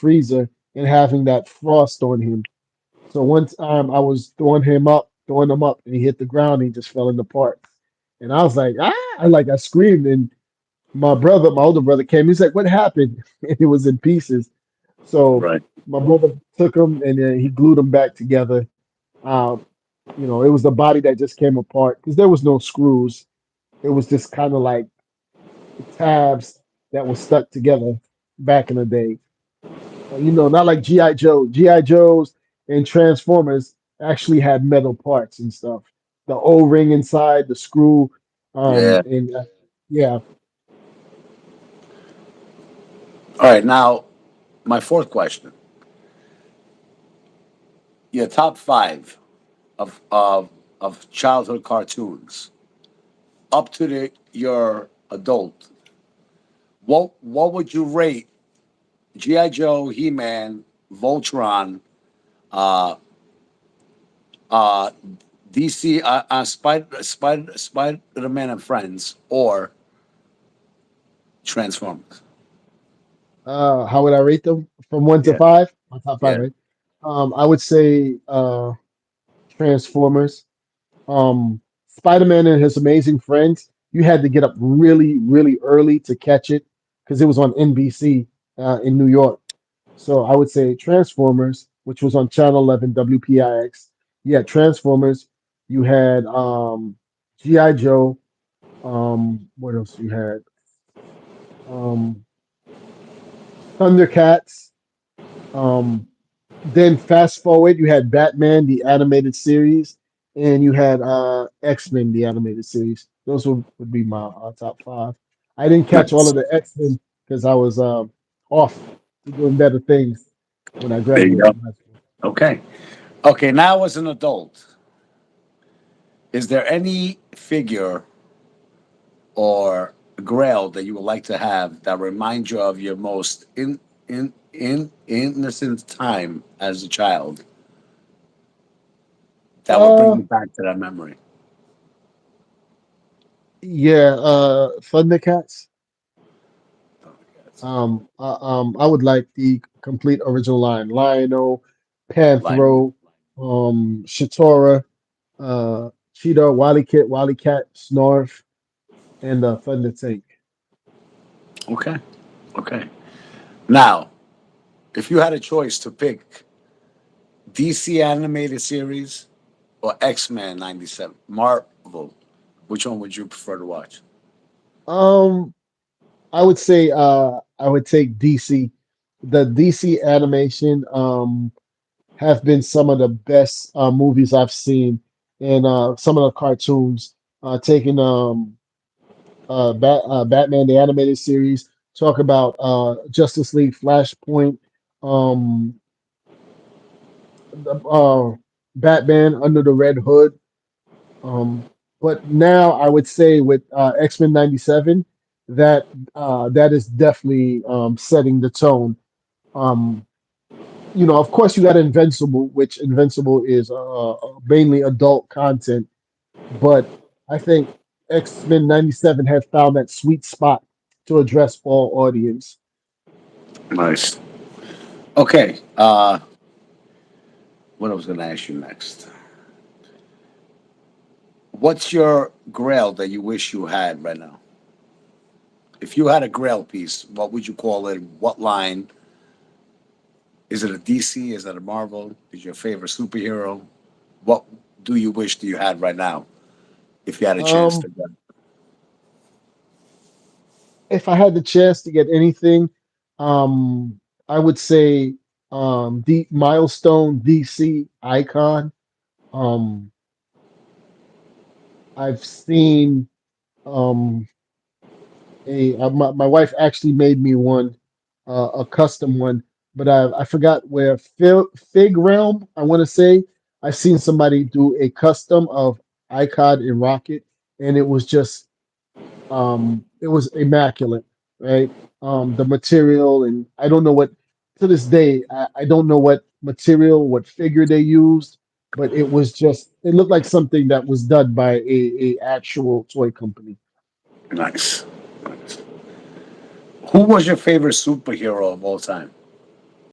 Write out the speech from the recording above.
freezer and having that frost on him. So one time I was throwing him up, and he hit the ground and he just fell into parts. And I was like, ah, I screamed, and my older brother came. He's like, what happened? And he was in pieces. So Right. my brother took him and then he glued him back together. Um, it was the body that just came apart because there was no screws. It was just kind of like tabs that were stuck together back in the day. Not like GI Joe. GI Joes and Transformers actually had metal parts and stuff. The O ring inside, the screw, Yeah. and yeah. All right. Now, my fourth question: your top five of childhood cartoons up to your adult. What would you rate GI Joe, He Man, Voltron, uh, uh, DC, Spider Man and Friends, or Transformers? How would I rate them from one to Yeah, five? My top five, yeah. right? I would say Transformers. Spider-Man and His Amazing Friends. You had to get up really, really early to catch it because it was on NBC in New York. So I would say Transformers, which was on Channel 11 WPIX. You had Transformers. You had GI Joe. What else you had? Um, Thundercats. Um, then fast forward, you had Batman the animated series, and you had X-Men the animated series. Those would be my top five. I didn't catch all Nice. of the X-Men because I was off to doing better things when I There you graduated go. from high school. Okay. Okay. Now, as an adult, is there any figure or grail that you would like to have that reminds you of your most innocent time as a child that would bring Uh, you back to that memory? yeah, Thundercats. Yes. I would like the complete original line: Lion-O, Lion. Panthro, Shatora, Cheetah, Wily Cat, Snarf, and Thunder Tank. Okay. Okay. Now, if you had a choice to pick DC animated series or X Men '97, Marvel, which one would you prefer to watch? Um, I would say I would take DC. The DC animation have been some of the best movies I've seen, and some of the cartoons. Taking Batman the animated series, talk about Justice League, Flashpoint, um, the, Batman Under the Red Hood. Um, but now I would say with X-Men '97, that that is definitely setting the tone. Um, of course, you got Invincible, which Invincible is mainly adult content, but I think X-Men '97 have found that sweet spot to address all audience. Nice. Okay. What I was going to ask you next? What's your grail that you wish you had right now? If you had a grail piece, what would you call it? What line? Is it a DC? Is it a Marvel? Is your favorite superhero? What do you wish that you had right now if you had a chance Um, to get? if I had the chance to get anything, I would say the milestone DC icon. Um, I've seen um, my wife actually made me one, a custom one, but I forgot where Fig Realm. I want to say I've seen somebody do a custom of Icon and Rocket, and it was immaculate, right? The material, and I don't know what, to this day, I don't know what material, what figure they used, but it looked like something that was done by a actual toy company. Nice. Nice. Who was your favorite superhero of all time?